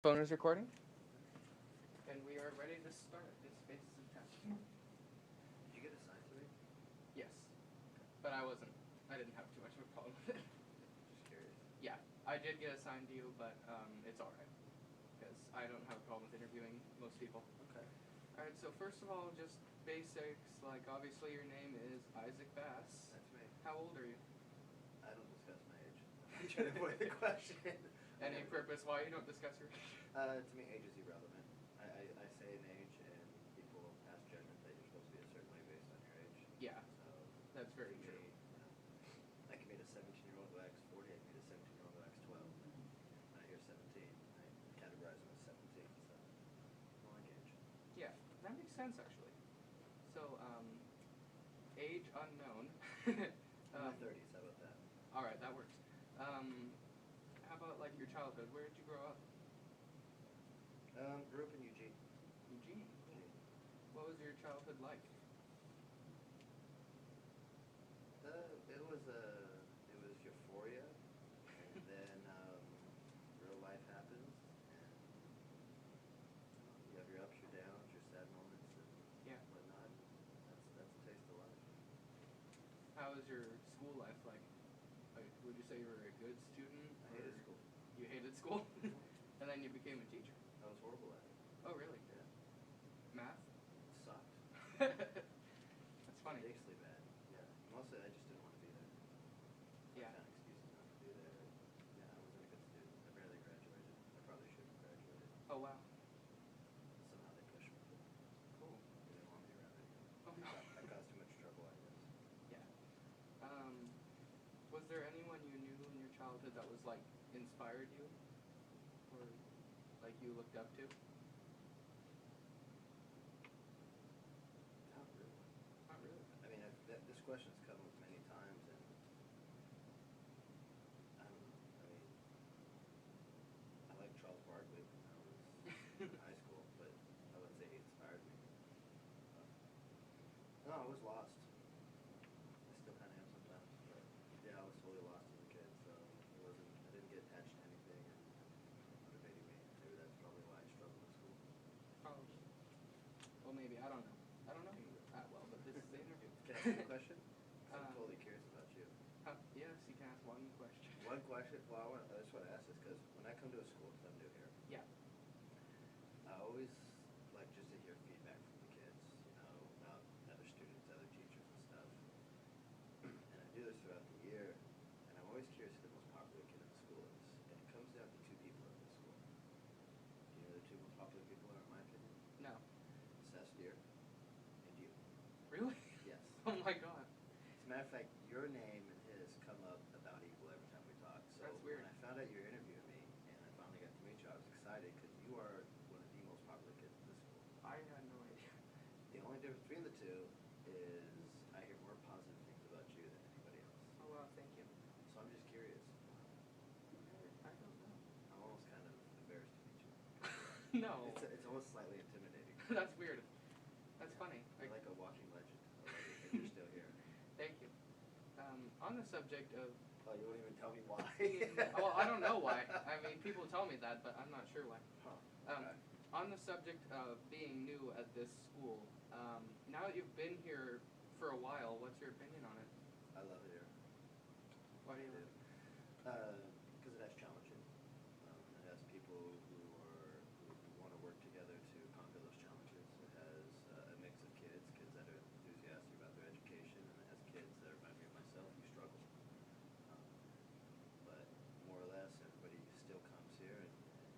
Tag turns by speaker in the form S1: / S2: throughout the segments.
S1: Phone is recording. And we are ready to start this phases of testing.
S2: Did you get assigned to me?
S1: Yes. But I didn't have too much of a problem with it.
S2: Just curious.
S1: Yeah, I did get assigned to you, but it's alright. Because I don't have a problem with interviewing most people.
S2: Okay.
S1: Alright, so first of all, just basics, like obviously your name is Isaac Bass.
S2: That's me.
S1: How old are you?
S2: I don't discuss my age. I'm trying to avoid the question.
S1: Any purpose why you don't discuss your age?
S2: To me, age is irrelevant. I say an age, and people pass judgment that you're supposed to be a certain way based on your age.
S1: Yeah,
S2: So
S1: that's very
S2: to
S1: true.
S2: me, I can meet a 17-year-old who acts 40. I can meet a 17-year-old who acts 12. When I hear 17, I categorize them as 17. So I don't like age.
S1: Yeah, that makes sense actually. So, age unknown.
S2: In my 30s, how about that?
S1: Alright, that works. How about like your childhood? Where did you grow up?
S2: Grew up in Eugene.
S1: Eugene.
S2: Eugene.
S1: What was your childhood like?
S2: It was euphoria, and then real life happens, and you have your ups, your downs, your sad moments, and
S1: Yeah.
S2: whatnot. That's a taste of life.
S1: How was your school life like? Would you say you were a good student?
S2: I hated school.
S1: You hated school? And then you became a teacher?
S2: I was horrible at it.
S1: Oh, really?
S2: Yeah.
S1: Math?
S2: It sucked.
S1: That's funny.
S2: Ridiculously bad. Yeah. Mostly, I just didn't want to be there.
S1: Yeah.
S2: I found excuses not to be there. Yeah, I wasn't a good student. I barely graduated. I probably should have graduated.
S1: Oh, wow.
S2: Somehow they pushed me.
S1: Cool.
S2: They didn't want me around anymore.
S1: Oh, no.
S2: I caused too much trouble, I guess.
S1: Yeah. Was there anyone you knew in your childhood that was like inspired you? Or like you looked up to?
S2: Not really.
S1: Not really.
S2: I mean, this question's come up many times, and I don't know. I mean, I like Charles Barkley when I was in high school, but I wouldn't say he inspired me. No, I was lost. I still kind of am sometimes, but yeah, I was totally lost as a kid, so I didn't get attached to anything and motivating me. Maybe that's probably why I struggled in school.
S1: Probably. Well, maybe. I don't know. I don't know you that well, but this is the interview.
S2: Can I ask you a question? 'Cause I'm totally curious about you.
S1: Yes, you can ask one question.
S2: One question? Well, I just want to ask this because when I come to a school, because I'm new here,
S1: Yeah.
S2: I always like just to hear feedback from the kids, about other students, other teachers and stuff. And I do this throughout the year, and I'm always curious who the most popular kid in the school is. And it comes down to two people in the school. Do you know the two most popular people are, in my opinion?
S1: No.
S2: Sestier and you.
S1: Really?
S2: Yes.
S1: Oh my god.
S2: As a matter of fact, your name and his come up about equal every time we talk. So
S1: That's weird.
S2: when I found out you were interviewing me, and I finally got to meet you, I was excited because you are one of the most popular kids in the school.
S1: I had no idea.
S2: The only difference between the two is I hear more positive things about you than anybody else.
S1: Oh wow, thank you.
S2: So I'm just curious.
S1: I don't know.
S2: I'm almost kind of embarrassed to meet you.
S1: No.
S2: It's almost slightly intimidating.
S1: That's weird. That's funny.
S2: You're like a walking legend. I love it that you're still here.
S1: Thank you. On the subject of...
S2: Oh, you won't even tell me why?
S1: Well, I don't know why. I mean, people tell me that, but I'm not sure why.
S2: Huh. Okay.
S1: On the subject of being new at this school, now that you've been here for a while, what's your opinion on it?
S2: I love it here.
S1: Why do you
S2: I
S1: love it?
S2: Because it has challenging. It has people who want to work together to conquer those challenges. It has a mix of kids that are enthusiastic about their education, and it has kids that remind me of myself who struggle. But more or less, everybody still comes here, and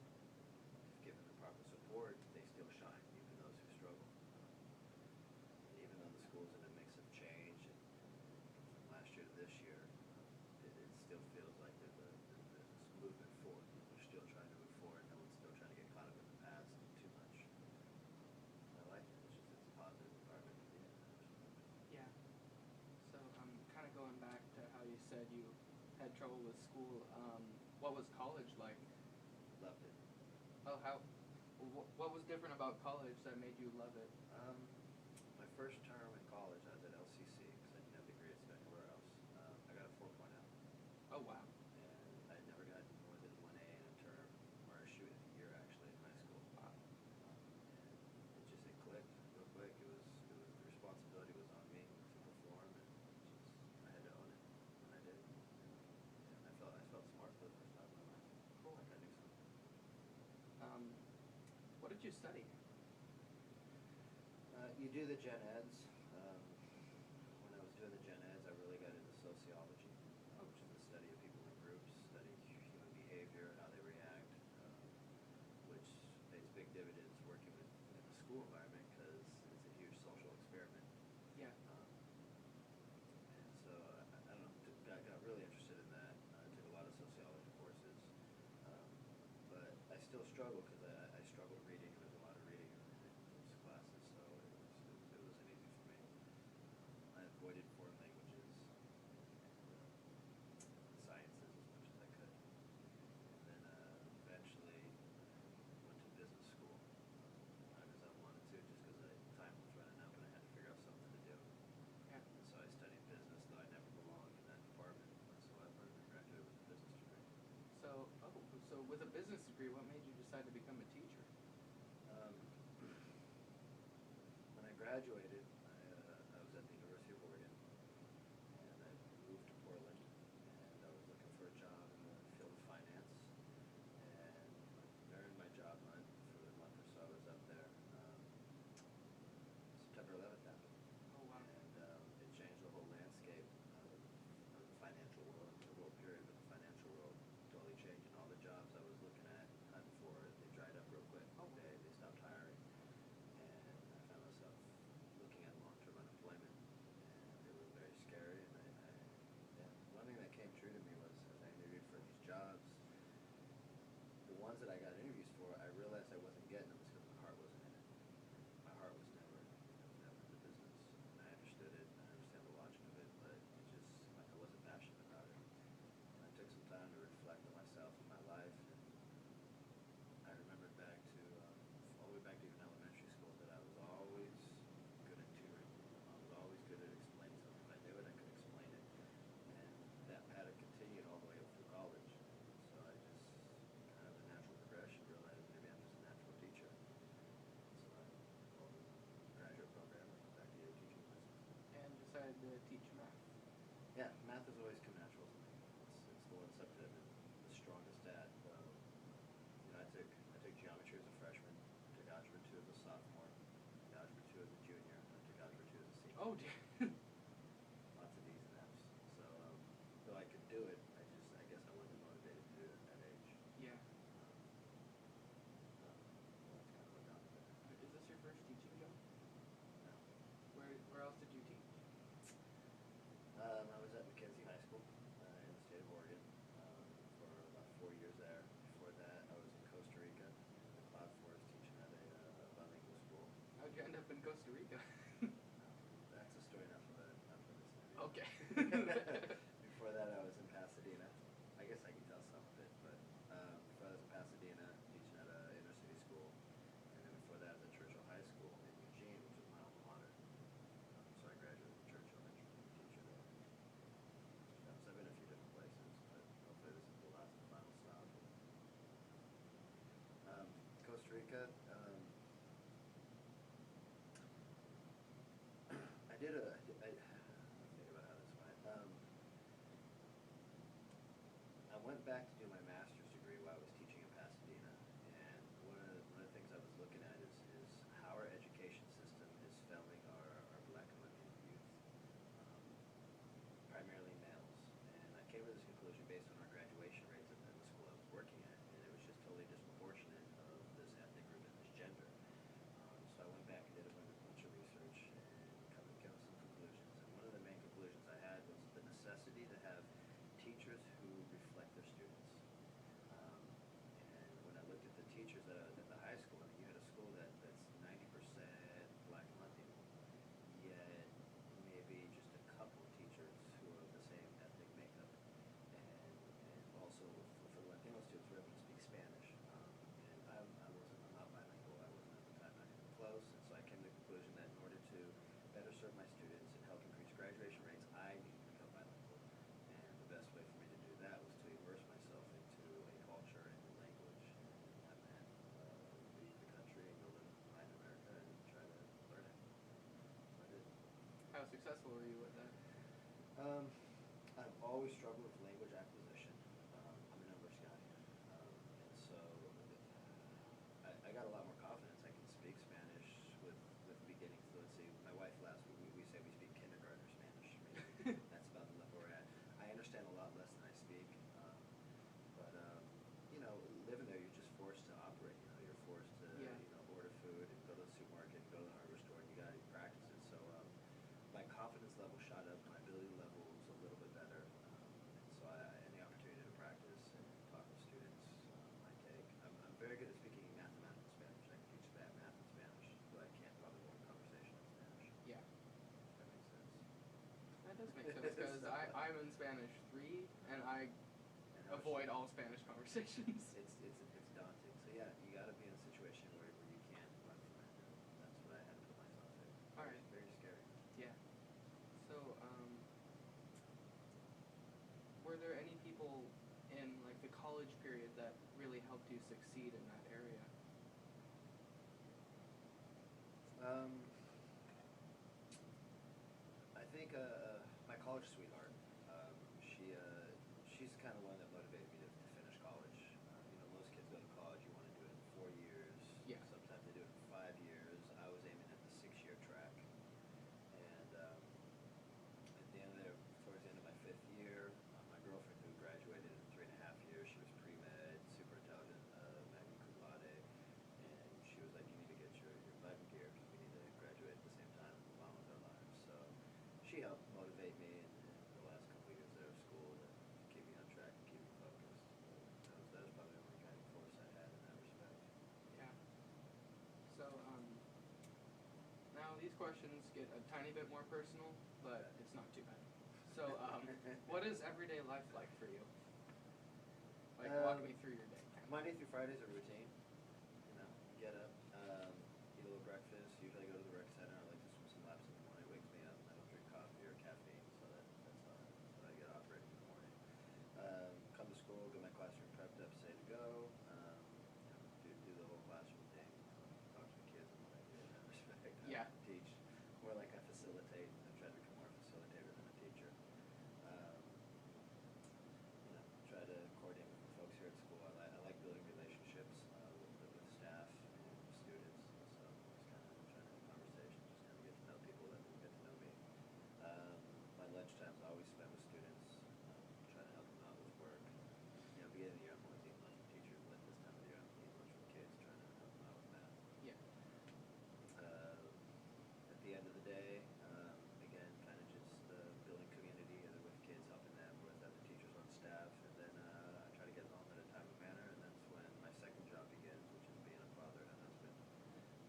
S2: if given the proper support, they still shine, even those who struggle. And even though the school's in a mix of change, and from last year to this year, it still feels like there's this movement forward. People are still trying to move forward. No one's still trying to get caught up in the past too much. I like it. It's a positive environment to be in.
S1: Yeah. So, kind of going back to how you said you had trouble with school, what was college like?
S2: Loved it.
S1: Oh, what was different about college that made you love it?
S2: My first term in college, I was at LCC because I didn't have a degree at anywhere else. I got a 4.0.
S1: Oh, wow.
S2: And I had never gotten more than 1A in a term, or a shoot in a year actually.
S1: What did you study?
S2: You do the gen eds. When I was doing the gen eds, I really got into sociology, which is the study of people in groups, studying human behavior, how they react, which pays big dividends working in the school environment because it's a huge social experiment.
S1: Yeah.
S2: And so I don't know, got really interested in that. I took a lot of sociology courses, but I still struggle because I struggled reading. There was a lot of reading in those classes, so it wasn't easy for me. I avoided foreign languages and sciences as much as I could. And then eventually went to business school, not because I wanted to, just because time was running out and I had to figure out something to do.
S1: Yeah.
S2: And so I studied business, though I never belonged in that department whatsoever, and I graduated with a business degree.
S1: So with a business degree, what made you decide to become a teacher?
S2: When I graduated, I was at the University of Oregon, and I moved to Portland, and I was looking for a job in the field of finance. And during my job hunt, for the month or so I was up there, September 11th happened.
S1: Oh, wow.
S2: And it changed the whole landscape of the financial world, the world period, but the financial world totally changed, and all the jobs I was looking at, hunting for, they dried up real quick.
S1: Oh.
S2: They stopped hiring, and I found myself looking at long-term unemployment, and it was very scary. And one thing that came true to me was, as I interviewed for these jobs, the ones that I got interviews for, I realized I wasn't getting them because my heart wasn't in it. My heart was never in the business, and I understood it, and I understand the logic of it, but it just, like, I wasn't passionate about it. And I took some time to reflect on myself and my life, and I remembered back to, all the way back to even elementary school, that I was always good at tutoring. I was always good at explaining something. If I knew it, I could explain it. And that pattern continued all the way up through college. So I just, kind of a natural progression, realized maybe I'm just a natural teacher. So I enrolled in the graduate program and went back to get a teaching license.
S1: And decided to teach math.
S2: Yeah, math has always come natural to me. It's the one subject I'm the strongest at. I took geometry as a freshman, took algebra 2 as a sophomore, took algebra 2 as a junior, and I took algebra 2 as a senior.
S1: Oh, dear.
S2: Lots of D's and F's. So, though I could do it, I guess I wasn't motivated to do it at that age.
S1: Yeah.
S2: That's kind of what got me there.
S1: Is this your first teaching job?
S2: No.
S1: Where else did you teach?
S2: I was at Mackenzie High School in the state of Oregon for about 4 years there. Before that, I was in Costa Rica in the cloud forest teaching at a bilingual school.
S1: How'd you end up in Costa Rica?
S2: That's a story enough for this interview.
S1: Okay.
S2: Before that, I was in Pasadena. I guess I can tell some of it, but before that, I was in Pasadena teaching at an inner city school, and then before that, I was at Churchill High School in Eugene, which was my alma mater. So I graduated from Churchill and became a teacher there. So I've been a few different places, but hopefully this is the last and final stop. Costa Rica. I think about how this went. I went back to do my master's degree while I was teaching in Pasadena, and one of the things I was looking at is how our education system is failing our Black and Latino youth, primarily males. And I came to this conclusion based on our graduation rates at the school I was working at, and it was just totally disproportionate of this ethnic group and this gender. So I went back and did a bunch of research and came with some conclusions. And one of the main conclusions I had was the necessity to have teachers who reflect their students. And when I looked at the teachers at the high school, I mean, you had a school that's 90% Black and Latino, yet maybe just a couple of teachers who are of the same ethnic makeup. And also for the Latino students, we're able to speak Spanish. And I'm not bilingual. I wasn't at the time, not even close. And so I came to the conclusion that in order to better serve my students and help increase graduation rates, I needed to become bilingual. And the best way for me to do that was to immerse myself into a culture and a language. And that meant leave the country and go live in Latin America and try to learn it. So I did.
S1: How successful were you with that?
S2: I've always struggled with language acquisition. I'm a numbers guy. And so I got a lot more confident
S1: That does make sense because
S2: So,
S1: I'm in Spanish 3 and I
S2: and how
S1: avoid
S2: she-
S1: all Spanish conversations.
S2: It's daunting. So yeah, you got to be in a situation where you can't run from it. And that's what I had to put myself through.
S1: All right.
S2: Very scary.
S1: Yeah. So, were there any people in like the college period that really helped you succeed in that area?
S2: I think my college sweetheart. She's kind of one that motivated me to finish college. Most kids go to college. You want to do it in 4 years.
S1: Yeah.
S2: Sometimes they do it in 5 years. I was aiming at the 6-year track, and at the end of there, towards the end of my 5th year, my girlfriend who graduated in 3.5 years, she was pre-med, super intelligent, magna cum laude, and she was like, "You need to get your butt in gear because we need to graduate at the same time and move on with our lives." So she helped motivate me in the last couple of years there of school to keep me on track and keep me focused. That was probably the only guiding force I had in that respect.
S1: Yeah. So, now these questions get a tiny bit more personal, but it's not too bad. So, what is everyday life like for you? Like, walk me through your day.
S2: Monday through Friday is a routine. Get up, eat a little breakfast. Usually I go to the rec center. I like to swim some laps in the morning. It wakes me up. I don't drink coffee or caffeine, so that's how I get operating in the morning. Come to school, get my classroom prepped up, say to go. Do the whole classroom thing. Talk to the kids and what I do in that respect. I
S1: Yeah.
S2: don't teach more like I facilitate. I try to become more a facilitator than a teacher. Try to coordinate with the folks here at school. I like building relationships with staff and with students. So just kind of trying to have conversations, just kind of get to know people that will get to know me. My lunch times I always spend with students, trying to help them out with work. Beginning of the year I'm always eating lunch with teachers, but this time of the year I'm eating lunch with kids, trying to help them out with math.
S1: Yeah.
S2: At the end of the day, again, kind of just building community, either with kids, helping them, or with other teachers on staff, and then I try to get home at a timely manner, and that's when my second job begins, which is being a father and a husband.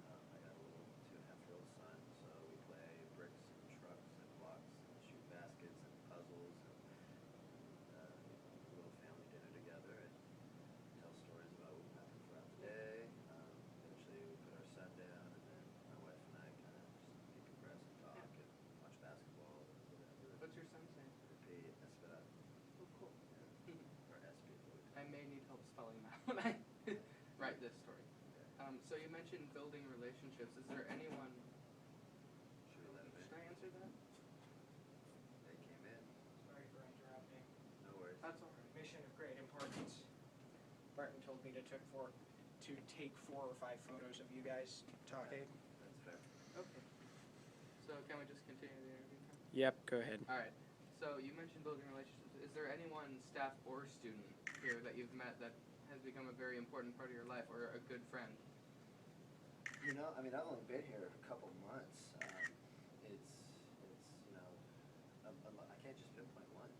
S2: I got a little 2.5-year-old son, so we play bricks and trucks and blocks and shoot baskets and puzzles and a little family dinner together and tell stories about what happened throughout the day. Eventually we put our son down, and then my wife and I kind of just decompress and talk and watch basketball or whatever.
S1: What's your son's name?
S2: Repeat Esperanza.
S1: Oh, cool.
S2: Or SP.
S1: I may need help spelling that when I write this story. So you mentioned building relationships. Is there anyone?
S2: Should we let him in?
S1: Should I answer that?
S2: They came in.
S3: Sorry for interrupting.
S2: No worries.
S1: That's all right.
S3: Mission of great importance. Barton told me to take 4 or 5 photos of you guys talking.
S2: That's fair.
S1: Okay. So can we just continue the interview now?
S3: Yep, go ahead.
S1: All right. So you mentioned building relationships. Is there anyone, staff or student, here that you've met that has become a very important part of your life or a good friend?
S2: I've only been here a couple months. I can't just pinpoint one.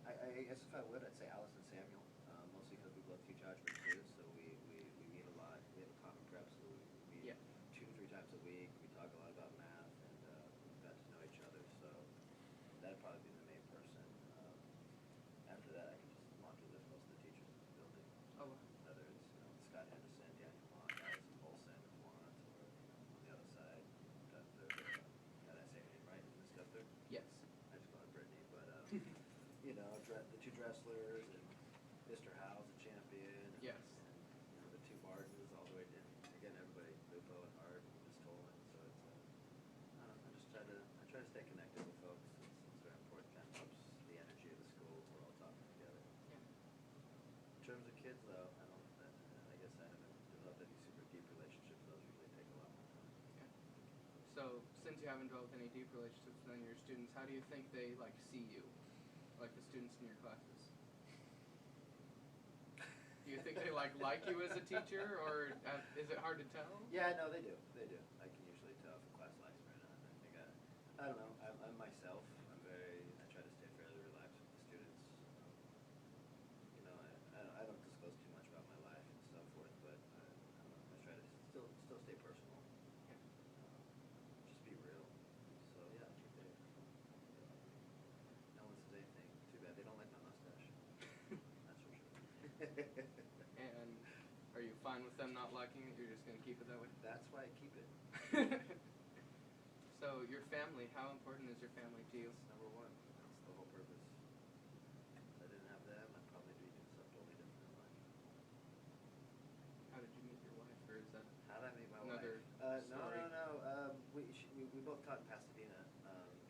S2: I guess if I would, I'd say Alice and Samuel, mostly because we both teach algebra too, so we meet a lot. We have a common prep, so we meet 2-3 times a week. We talk a lot about math, and we've got to know each other, so that'd probably be the main person. After that, I can just laundry list most of the teachers in the building.
S1: Oh, wow.
S2: Whether it's Scott Henderson, Daniel Long, Allison Olson, if you want, or on the other side, Gunther. Did I say her name right? Miss Gunther?
S1: Yes.
S2: I just call her Brittany, but the 2 Dresslers and Mr. Howe's a champion.
S1: Yes.
S2: And the 2 Martins all the way down. Again, everybody, Lupo and Hart and Miss Tolan. So it's I try to stay connected with folks. It's very important. Kind of helps the energy of the school. We're all talking together.
S1: Yeah.
S2: In terms of kids, though, I guess I haven't developed any super deep relationships. Those usually take a lot more time.
S1: Okay. So since you haven't developed any deep relationships with any of your students, how do you think they see you, like the students in your classes? Do you think they like you as a teacher, or is it hard to tell?
S2: Yeah, no, they do. They do. I can usually tell if a class likes me or not. I don't know. I'm myself. I try to stay fairly relaxed with the students. I don't disclose too much about my life and so forth, but I try to still stay personal.
S1: Yeah.
S2: Just be real. So yeah, I think they.
S1: fine with them not liking it? You're just gonna keep it that way.
S2: That's why I keep it.
S1: So your family, how important is your family to you?
S2: That's number one. That's the whole purpose. If I didn't have them, I'd probably be doing something totally different in life.
S1: How did you meet your wife, or is that
S2: How did I meet my
S1: another
S2: wife?
S1: story?
S2: No. We both taught in Pasadena.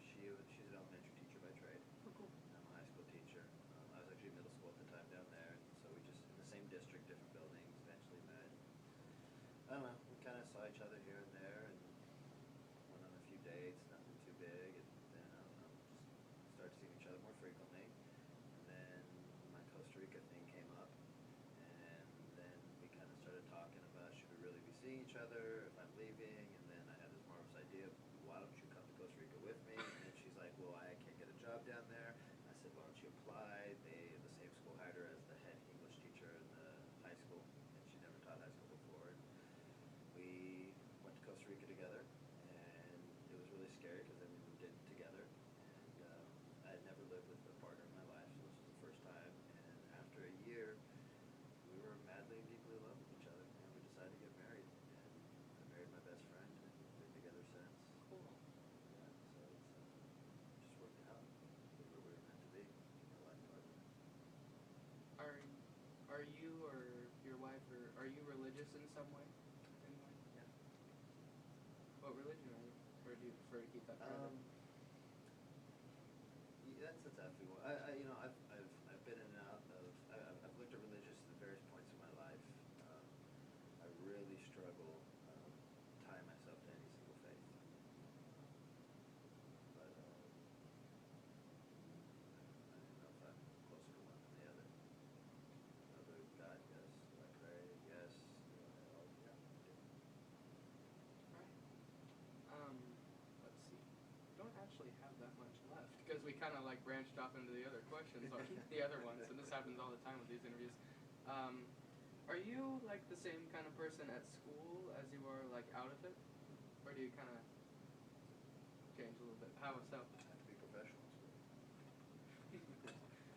S2: She's an elementary teacher by trade.
S1: Oh, cool.
S2: I'm a high school teacher. I was actually in middle school at the time down there, and so we just in the same district, different buildings. Eventually met. I don't know. We kind of saw each other here and there, and went on a few dates. Nothing too big, and then I don't know. Just started seeing each other more frequently. And then my Costa Rica thing came up, and then we kind of started talking about should we really be seeing each other if I'm leaving, and then I had this marvelous idea. Why don't you come to Costa Rica with me? And then she's like, well, I can't get a job down there. I said, why don't you apply? The same school hired her as the head English teacher in the high school, and she never taught high school before. And we went to Costa Rica together, and it was really scary because then we moved in together. And I had never lived with a partner in my life, so this was the first time. And after a year, we were madly and deeply in love with each other, and we decided to get married. And I married my best friend, and we've been together since.
S1: Cool.
S2: Yeah, so it's just worked out. We were where we were meant to be. A life partner.
S1: Are you or your wife, or are you religious in some way? Anyway?
S2: Yeah.
S1: What religion are you? Or do you prefer to keep that private?
S2: That's a toughie one. I've been in and out of. I've looked at religious at various points in my life. I really struggle tying myself to any single faith. But I don't know if I'm closer to one than the other. Other God, yes. Do I pray? Yes. Do I? Oh, yeah. I do.
S1: Right. Let's see. We don't actually have that much left because we kind of like branched off into the other questions or the other ones, and this happens all the time with these interviews. Are you like the same kind of person at school as you are like out of it, or do you kind of change a little bit? How so?
S2: I have to be professional.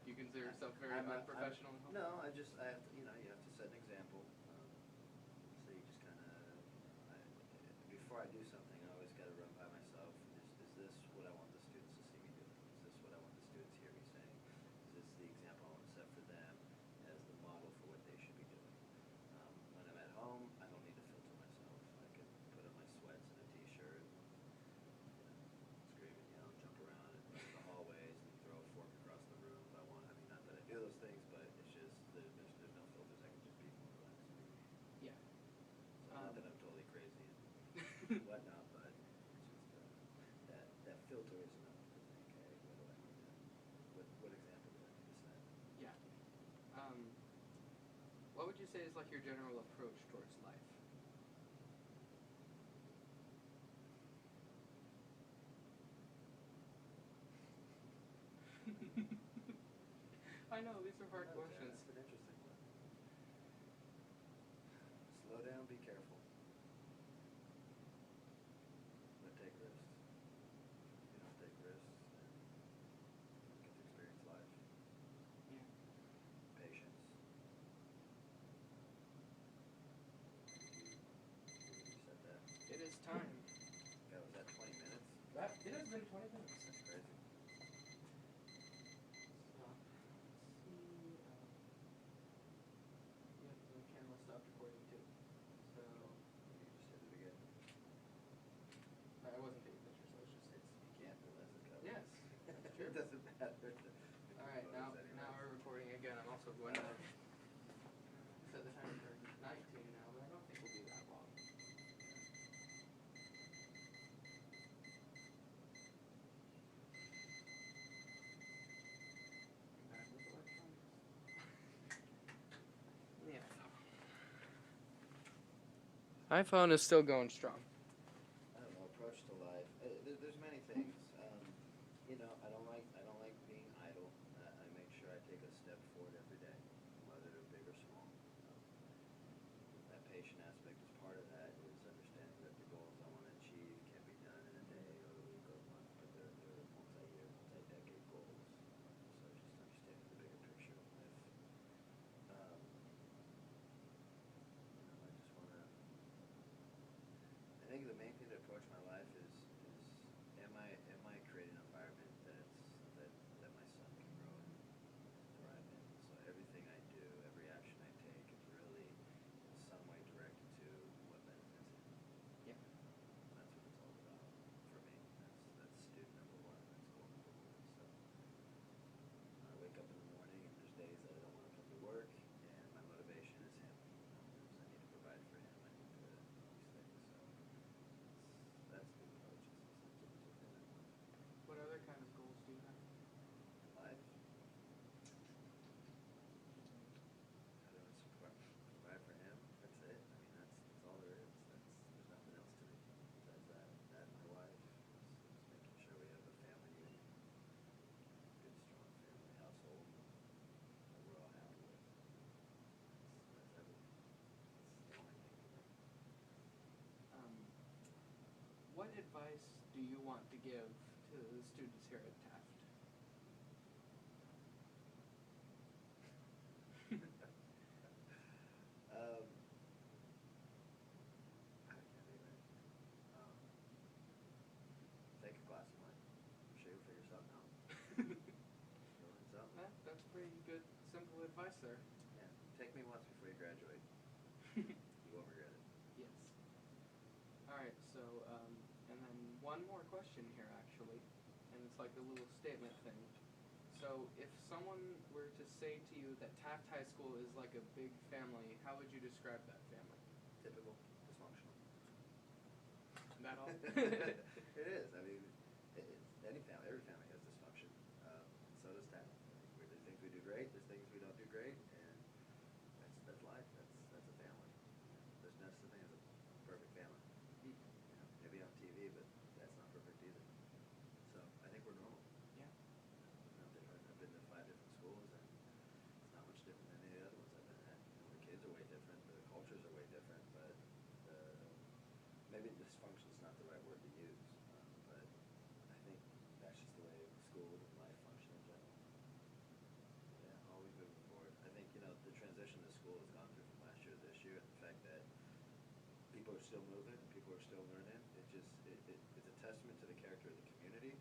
S1: You consider yourself very
S2: I'm not-
S1: unprofessional?
S2: No, I have to, you have to set an example. So you just kind of, before I do something, I always got to run by myself. Is this what I want the students to see me doing? Is this what I want the students to hear me saying? Is this the example I want to set for them as the model for what they should be doing? When I'm at home, I don't need to filter myself. I can put on my sweats and a t-shirt, scream and yell, jump around and run in the hallways and throw a fork across the room if I want. I mean, not that I do those things, but it's just there's no filters. I can just be more relaxed.
S1: Yeah.
S2: So not that I'm totally crazy and whatnot, but it's just that filter is enough to think, hey, what do I need to? What example do I need to set?
S1: Yeah. What would you say is like your general approach towards life? I know, these are hard questions.
S2: That's an interesting one. Slow down, be careful. But take risks. If you don't take risks, then you don't get to experience life.
S1: Yeah.
S2: Patience. You said that.
S1: It is time.
S2: God, was that 20 minutes?
S1: It has been 20 minutes.
S2: That's crazy.
S1: Yeah, the camera stopped recording too. So
S2: You just hit it again.
S1: I wasn't taking pictures, so it's just
S2: You can't unless it's covered.
S1: Yes, that's true.
S2: It doesn't matter.
S1: All right, now we're recording again. I'm also going to set the timer for 19 now, but I don't think we'll be that long. I'm bad with electronics. Yeah. iPhone is still going strong.
S2: I don't know, approach to life. There's many things. I don't like being idle. I make sure I take a step forward every day, whether big or small. That patient aspect is part of that. Is understanding that the goals I want to achieve can't be done in a day or a week or a month, but they're multi-year, multi-decade goals. So just understanding the bigger picture of life. think the main thing to approach my life is am I creating an environment that my son can grow in, thrive in. So everything I do, every action I take is really in some way directed to what benefits him.
S1: Yeah.
S2: That's what it's all about for me. That's student number one. That's goal number one. So I wake up in the morning and there's days that I don't want to come to work, and my motivation is him. Because I need to provide for him. I need to do these things. So that's the approach.
S1: What other kind of goals do you have?
S2: Life. How do I provide for him? That's it. I mean, that's all there is. There's nothing else to me besides that. That and my wife is making sure we have a family unit, good, strong family household that we're all happy with. That's everything. That's the only thing for me.
S1: What advice do you want to give to the students here at Taft?
S2: I can't even. Take a class of mine. I'm sure you'll figure something out. You'll learn something.
S1: That's pretty good, simple advice there.
S2: Yeah. Take me once before you graduate. You won't regret it.
S1: Yes. All right. So, and then one more question here, actually, and it's like a little statement thing. So, if someone were to say to you that Taft High School is like a big family, how would you describe that family?
S2: Typical. Dysfunctional.
S1: That all?
S2: It is. I mean, it's any family. Every family has dysfunction. So does Taft. There's things we do great. There's things we don't do great, and that's life. That's a family. There's no such thing as a perfect family.
S1: Mm.
S2: Maybe on TV, but that's not perfect either. So I think we're normal.
S1: Yeah.
S2: Not different. I've been to 5 different schools, and it's not much different than any of the other ones I've been at. The kids are way different. The cultures are way different, but maybe dysfunction is not the right word to use. But I think that's just the way school and life function in general. Yeah, always moving forward. I think, the transition the school has gone through from last year to this year, and the fact that people are still moving and people are still learning, it's a testament to the character of the community,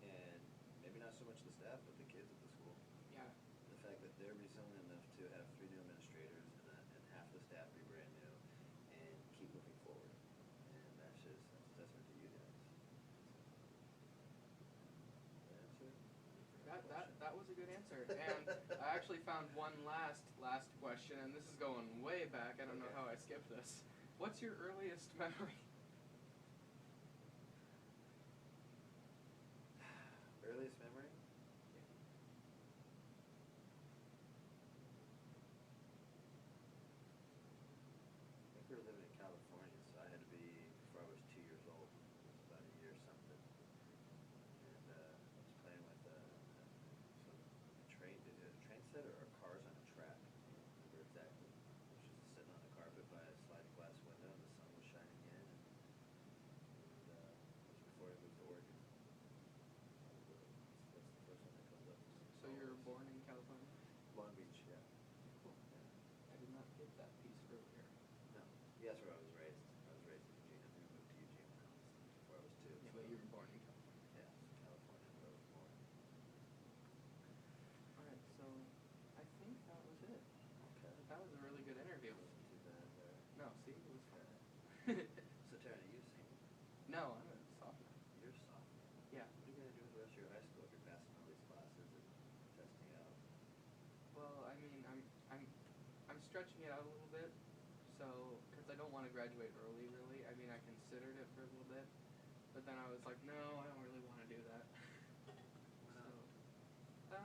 S2: and maybe not so much the staff, but the kids at the school.
S1: Yeah.
S2: The fact that they're resilient enough to have 3 new administrators and half the staff be brand new and keep moving forward. And that's a testament to you guys.
S1: That was a good answer. And I actually found one last question, and this is going way back. I don't know how I skipped this. What's your earliest memory?
S2: Earliest memory? I think we were living in California, so I had to be before I was 2 years old. It was about a year or something. And I was playing with a train set or cars on a track. I don't remember exactly. I was just sitting on the carpet by a sliding glass window, and the sun was shining in. And it was before I moved to Oregon. That's the first one that comes up.
S1: So you were born in California?
S2: Long Beach, yeah.
S1: Cool.
S2: Yeah.
S1: I did not get that piece earlier.
S2: No. Yeah, that's where I was raised. I was raised in Eugene. I think I moved to Eugene before I was 2.
S1: Yeah,
S2: so.
S1: but you were born in California.
S2: Yeah, California, where I was born.
S1: All right, so I think that was it.
S2: Okay.
S1: That was a really good interview.
S2: Wasn't too bad there.
S1: No, see, it was fun.
S2: So, Taryn, are you a senior?
S1: No, I'm a sophomore.
S2: You're a sophomore.
S1: Yeah.
S2: What are you going to do with the rest of your high school if you're passing all these classes and testing out?
S1: Well, I mean, I'm stretching it out a little bit, so because I don't want to graduate early, really. I mean, I considered it for a little bit, but then I was like, no, I don't really want to do that. So,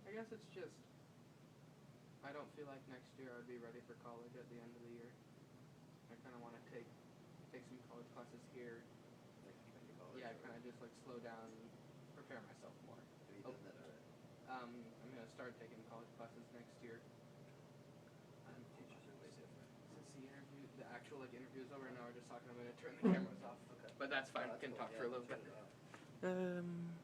S1: I guess it's just I don't feel like next year I'd be ready for college at the end of the year. I kind of want to take some college classes here.
S2: Like community college?
S1: Yeah,
S2: or-
S1: kind of just like slow down, prepare myself more.
S2: Have you
S1: Oh.
S2: done that already?
S1: I'm gonna start taking college classes next year.
S2: And the teachers are way different.
S1: Since the actual like interview is over, now we're just talking. I'm gonna turn the cameras off.
S2: Okay.
S1: But that's fine.
S2: Oh,
S1: We can
S2: cool.
S1: talk
S2: Yeah,
S1: for a little
S2: turn
S1: bit.
S2: it off.